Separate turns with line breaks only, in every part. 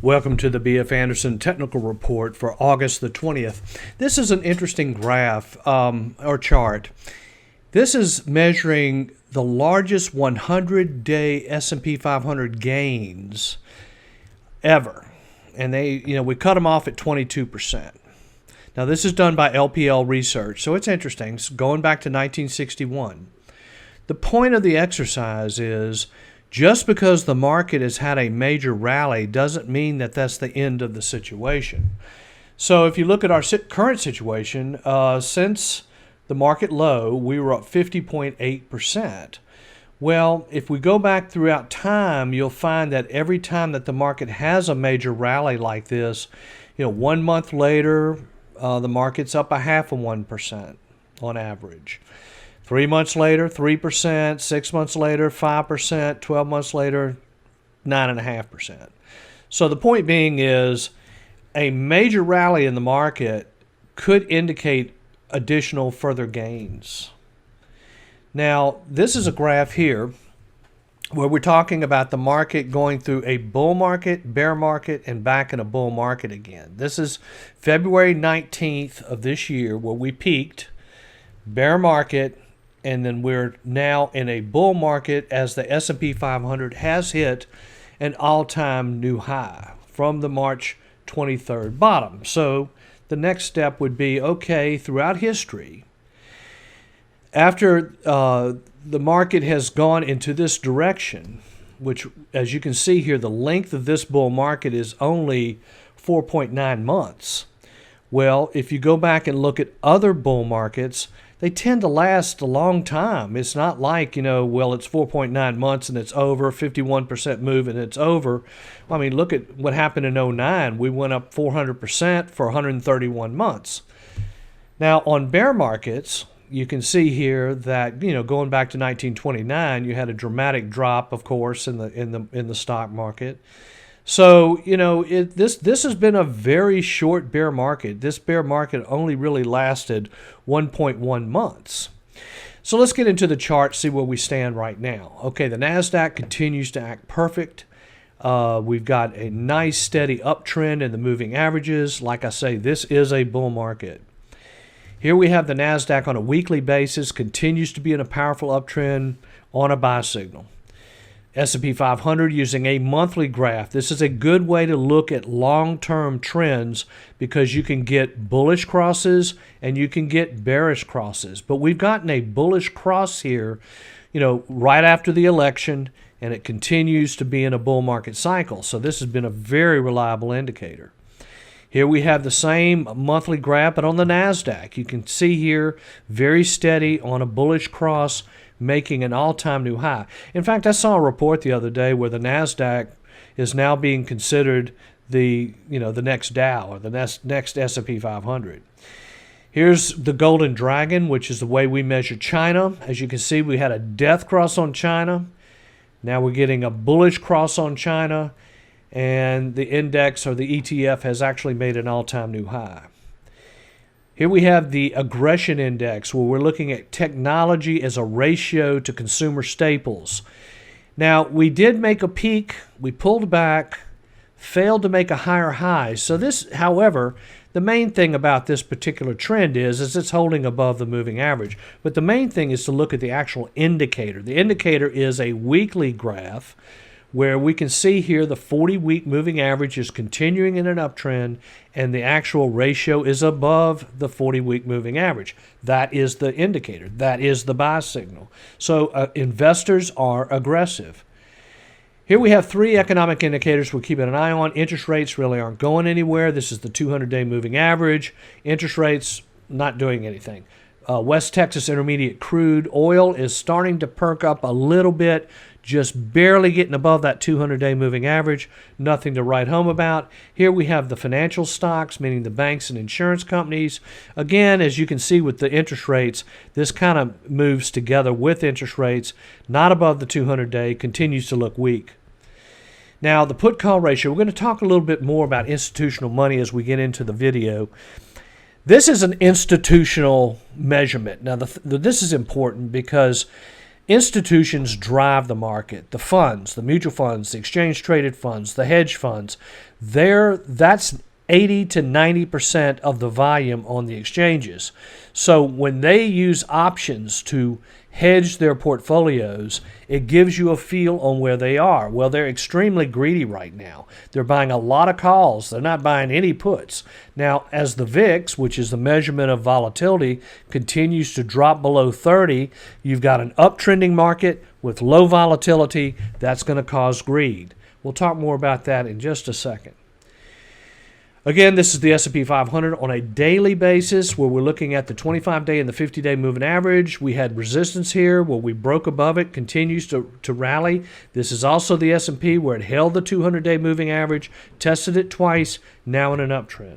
Welcome to the B.F. Anderson Technical Report for August the 20th. This is an interesting graph or chart. This is measuring the largest 100-day S&P 500 gains ever. And we cut them off at 22%. Now this is done by LPL Research, so it's interesting. It's going back to 1961. The point of the exercise is just because the market has had a major rally doesn't mean that that's the end of the situation. So if you look at our current situation, since the market low, we were up 50.8%. Well, if we go back throughout time, you'll find that every time that the market has a major rally like this, 1 month later, the market's up 0.5% on average. 3 months later, 3%, 6 months later, 5%, 12 months later, 9.5%. So the point being is a major rally in the market could indicate additional further gains. Now, this is a graph here where we're talking about the market going through a bull market, bear market, and back in a bull market again. This is February 19th of this year where we peaked, bear market, and then we're now in a bull market as the S&P 500 has hit an all-time new high from the March 23rd bottom. So the next step would be, okay, throughout history, after the market has gone into this direction, which, as you can see here, the length of this bull market is only 4.9 months. Well, if you go back and look at other bull markets, they tend to last a long time. It's not like, well, it's 4.9 months and it's over, 51% move and it's over. I mean, look at what happened in 2009. We went up 400% for 131 months. Now, on bear markets, you can see here that, going back to 1929, you had a dramatic drop, of course, in the stock market. So, this has been a very short bear market. This bear market only really lasted 1.1 months. So let's get into the chart, see where we stand right now. Okay, the NASDAQ continues to act perfect. We've got a nice steady uptrend in the moving averages. Like I say, this is a bull market. Here we have the NASDAQ on a weekly basis, continues to be in a powerful uptrend on a buy signal. S&P 500 using a monthly graph. This is a good way to look at long-term trends because you can get bullish crosses and you can get bearish crosses. But we've gotten a bullish cross here, right after the election, and it continues to be in a bull market cycle. So this has been a very reliable indicator. Here we have the same monthly graph, but on the NASDAQ. You can see here, very steady on a bullish cross, making an all-time new high. In fact, I saw a report the other day where the NASDAQ is now being considered the next Dow or the next S&P 500. Here's the golden dragon, which is the way we measure China. As you can see, we had a death cross on China. Now we're getting a bullish cross on China, and the index or the ETF has actually made an all-time new high. Here we have the aggression index where we're looking at technology as a ratio to consumer staples. Now, we did make a peak, we pulled back, failed to make a higher high. So this, however, the main thing about this particular trend is it's holding above the moving average. But the main thing is to look at the actual indicator. The indicator is a weekly graph where we can see here the 40-week moving average is continuing in an uptrend and the actual ratio is above the 40-week moving average. That is the indicator. That is the buy signal. So investors are aggressive. Here we have three economic indicators we're keeping an eye on. Interest rates really aren't going anywhere. This is the 200-day moving average. Interest rates not doing anything. West Texas Intermediate crude oil is starting to perk up a little bit, just barely getting above that 200-day moving average. Nothing to write home about. Here we have the financial stocks, meaning the banks and insurance companies. Again, as you can see with the interest rates, this kind of moves together with interest rates, not above the 200-day, continues to look weak. Now, the put-call ratio, we're going to talk a little bit more about institutional money as we get into the video. This is an institutional measurement. Now, this is important because Institutions drive the market. The funds, the mutual funds, the exchange-traded funds, the hedge funds, that's 80 to 90% of the volume on the exchanges. So when they use options to hedge their portfolios, it gives you a feel on where they are. Well, they're extremely greedy right now. They're buying a lot of calls. They're not buying any puts. Now, as the VIX, which is the measurement of volatility, continues to drop below 30, you've got an uptrending market with low volatility. That's going to cause greed. We'll talk more about that in just a second. Again, this is the S&P 500 on a daily basis where we're looking at the 25-day and the 50-day moving average. We had resistance here where we broke above it, continues to rally. This is also the S&P where it held the 200-day moving average, tested it twice, now in an uptrend.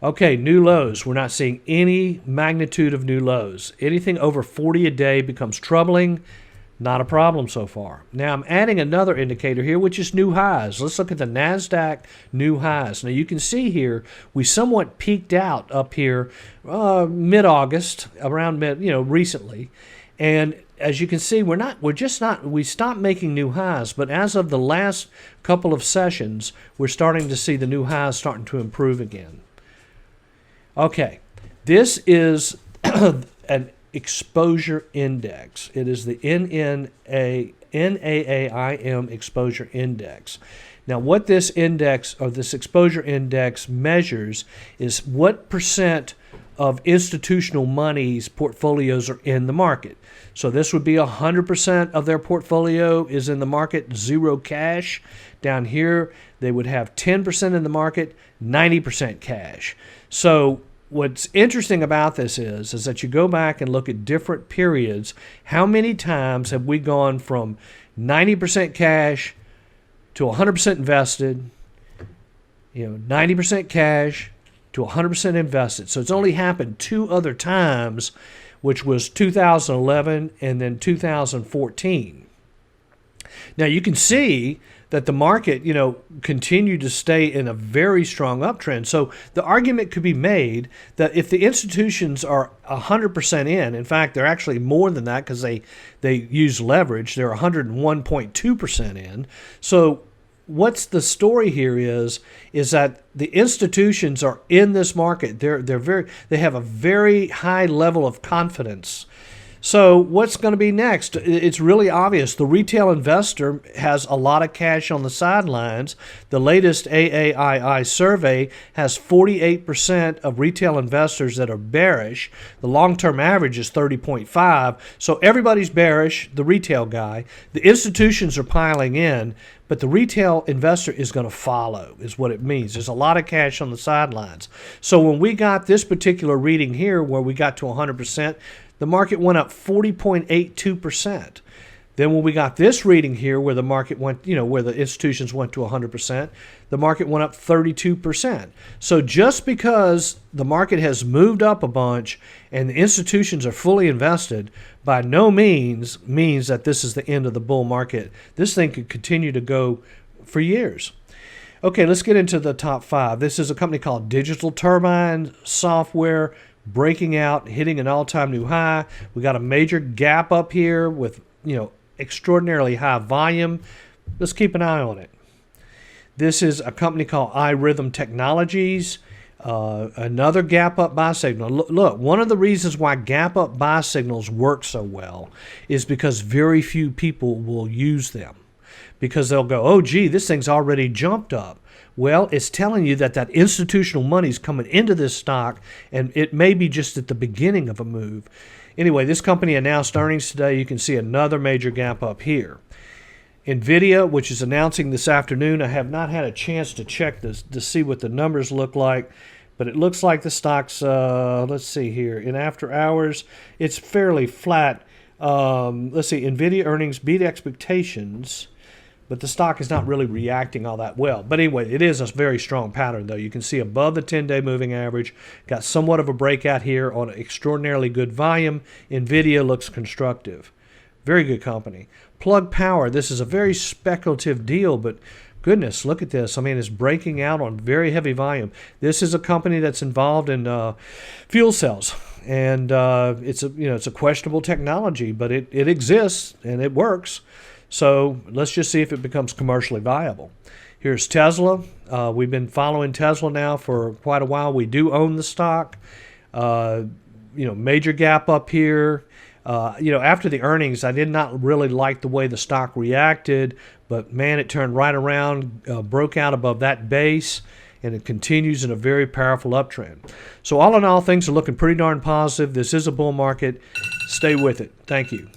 Okay, new lows. We're not seeing any magnitude of new lows. Anything over 40 a day becomes troubling. Not a problem so far. Now I'm adding another indicator here, which is new highs. Let's look at the NASDAQ new highs. Now you can see here we somewhat peaked out up here mid-August, around recently, and as you can see, we stopped making new highs, but as of the last couple of sessions, we're starting to see the new highs starting to improve again. Okay, this is an exposure index. It is the NAAIM exposure index. Now what this index or this exposure index measures is what percent of institutional money's portfolios are in the market. So this would be 100% of their portfolio is in the market, zero cash. Down here they would have 10% in the market, 90% cash. So what's interesting about this is that you go back and look at different periods. How many times have we gone from 90% cash to 100% invested, 90% cash to 100% invested? So it's only happened two other times, which was 2011 and then 2014. Now you can see that the market, continued to stay in a very strong uptrend. So the argument could be made that if the institutions are 100% in fact, they're actually more than that because they use leverage, they're 101.2% in. So what's the story here is that the institutions are in this market. They have a very high level of confidence. So what's going to be next? It's really obvious. The retail investor has a lot of cash on the sidelines. The latest AAII survey has 48% of retail investors that are bearish. The long-term average is 30.5. So everybody's bearish, the retail guy. The institutions are piling in, but the retail investor is going to follow, is what it means. There's a lot of cash on the sidelines. So when we got this particular reading here where we got to 100%, the market went up 40.82%. Then when we got this reading here where the market went, where the institutions went to 100%, the market went up 32%. So just because the market has moved up a bunch and the institutions are fully invested, by no means that this is the end of the bull market. This thing could continue to go for years. Okay, let's get into the top five. This is a company called Digital Turbine Software, breaking out, hitting an all-time new high. We got a major gap up here with, extraordinarily high volume. Let's keep an eye on it. This is a company called iRhythm Technologies. Another gap up buy signal. Look, one of the reasons why gap up buy signals work so well is because very few people will use them, because they'll go, oh, gee, this thing's already jumped up. Well, it's telling you that institutional money's coming into this stock, and it may be just at the beginning of a move. Anyway, this company announced earnings today. You can see another major gap up here. NVIDIA, which is announcing this afternoon. I have not had a chance to check this to see what the numbers look like, but it looks like the stock's, let's see here, in after hours, it's fairly flat. Let's see, NVIDIA earnings beat expectations, but the stock is not really reacting all that well. But anyway, it is a very strong pattern, though. You can see above the 10-day moving average, got somewhat of a breakout here on extraordinarily good volume. NVIDIA looks constructive. Very good company. Plug Power, this is a very speculative deal, but goodness, look at this. I mean, it's breaking out on very heavy volume. This is a company that's involved in fuel cells, and it's a questionable technology, but it exists and it works. So let's just see if it becomes commercially viable. Here's Tesla. We've been following Tesla now for quite a while. We do own the stock. Major gap up here. After the earnings, I did not really like the way the stock reacted, but man, it turned right around, broke out above that base, and it continues in a very powerful uptrend. So all in all, things are looking pretty darn positive. This is a bull market. Stay with it. Thank you.